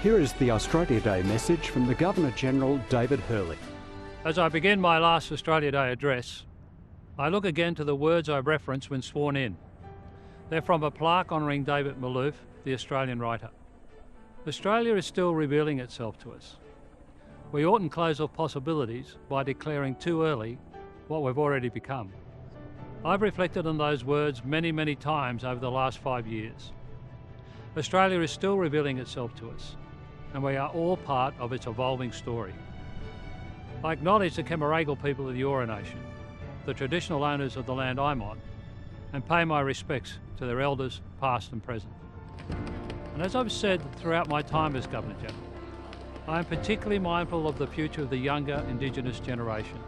Here is the Australia Day message from the Governor-General, David Hurley. As I begin my last Australia Day address, I look again to the words I referenced when sworn in. They're from a plaque honouring David Malouf, the Australian writer. Australia is still revealing itself to us. We oughtn't close off possibilities by declaring too early what we've already become. I've reflected on those words many, many times over the last 5 years. Australia is still revealing itself to us, and we are all part of its evolving story. I acknowledge the Camaragal people of the Eora Nation, the traditional owners of the land I'm on, and pay my respects to their elders, past and present. And as I've said throughout my time as Governor-General, I am particularly mindful of the future of the younger Indigenous generation.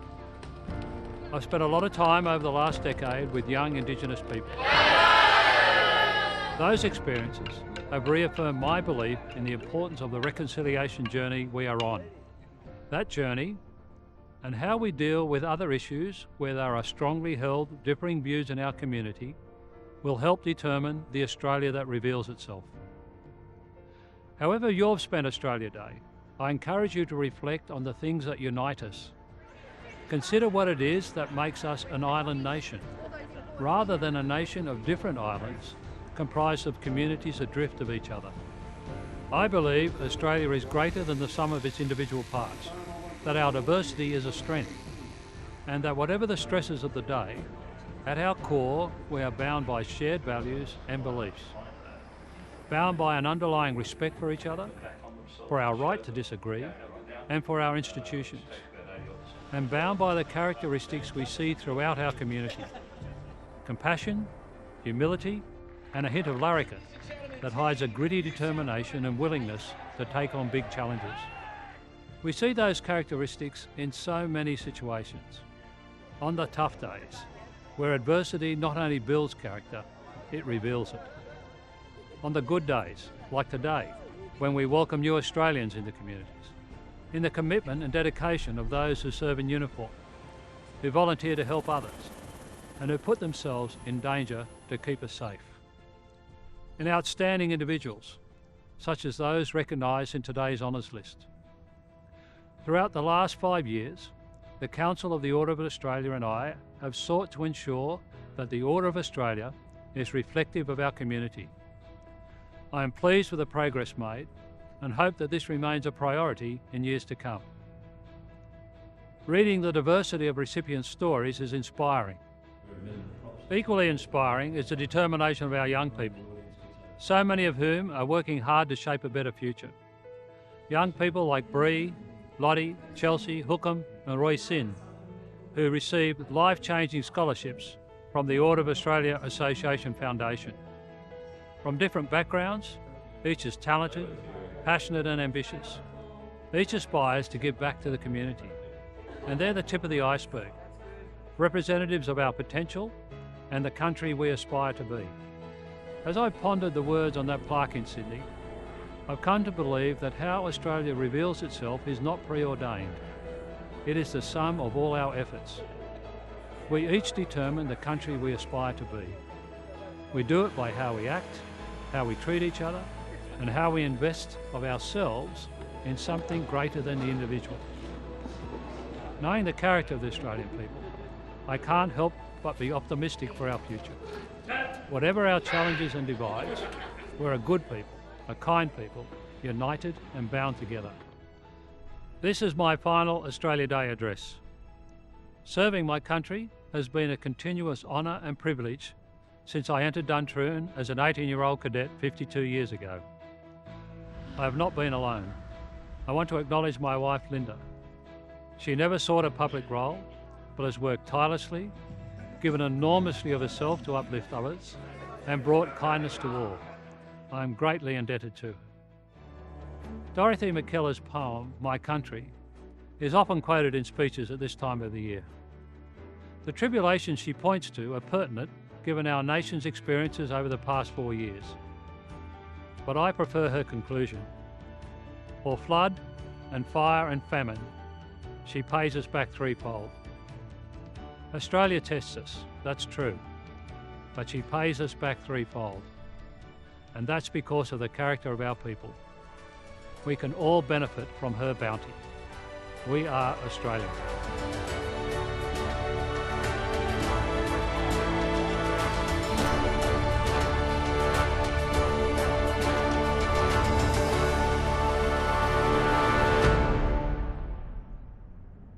I've spent a lot of time over the last decade with young Indigenous people. Those experiences have reaffirmed my belief in the importance of the reconciliation journey we are on. That journey, and how we deal with other issues where there are strongly held differing views in our community, will help determine the Australia that reveals itself. However you've spent Australia Day, I encourage you to reflect on the things that unite us. Consider what it is that makes us an island nation, rather than a nation of different islands comprised of communities adrift of each other. I believe Australia is greater than the sum of its individual parts, that our diversity is a strength, and that whatever the stresses of the day, at our core we are bound by shared values and beliefs, bound by an underlying respect for each other, for our right to disagree, and for our institutions, and bound by the characteristics we see throughout our community: compassion, humility, and a hint of larrikin that hides a gritty determination and willingness to take on big challenges. We see those characteristics in so many situations. On the tough days, where adversity not only builds character, it reveals it. On the good days, like today, when we welcome new Australians into communities, in the commitment and dedication of those who serve in uniform, who volunteer to help others, and who put themselves in danger to keep us safe. In outstanding individuals, such as those recognised in today's honours list. Throughout the last 5 years, the Council of the Order of Australia and I have sought to ensure that the Order of Australia is reflective of our community. I am pleased with the progress made and hope that this remains a priority in years to come. Reading the diversity of recipients' stories is inspiring. Equally inspiring is the determination of our young people, so many of whom are working hard to shape a better future. Young people like Bree, Lottie, Chelsea, Hookham and Roy Sin, who received life-changing scholarships from the Order of Australia Association Foundation. From different backgrounds, each is talented, passionate and ambitious. Each aspires to give back to the community. And they're the tip of the iceberg, representatives of our potential and the country we aspire to be. As I've pondered the words on that plaque in Sydney, I've come to believe that how Australia reveals itself is not preordained. It is the sum of all our efforts. We each determine the country we aspire to be. We do it by how we act, how we treat each other, and how we invest of ourselves in something greater than the individual. Knowing the character of the Australian people, I can't help but be optimistic for our future. Whatever our challenges and divides, we're a good people, a kind people, united and bound together. This is my final Australia Day address. Serving my country has been a continuous honour and privilege since I entered Duntroon as an 18-year-old cadet 52 years ago. I have not been alone. I want to acknowledge my wife, Linda. She never sought a public role, but has worked tirelessly, given enormously of herself to uplift others, and brought kindness to all. I am greatly indebted to her. Dorothy McKellar's poem, My Country, is often quoted in speeches at this time of the year. The tribulations she points to are pertinent given our nation's experiences over the past 4 years. But I prefer her conclusion. For flood and fire and famine, she pays us back threefold. Australia tests us, that's true, but she pays us back threefold. And that's because of the character of our people. we can all benefit from her bounty. We are Australians.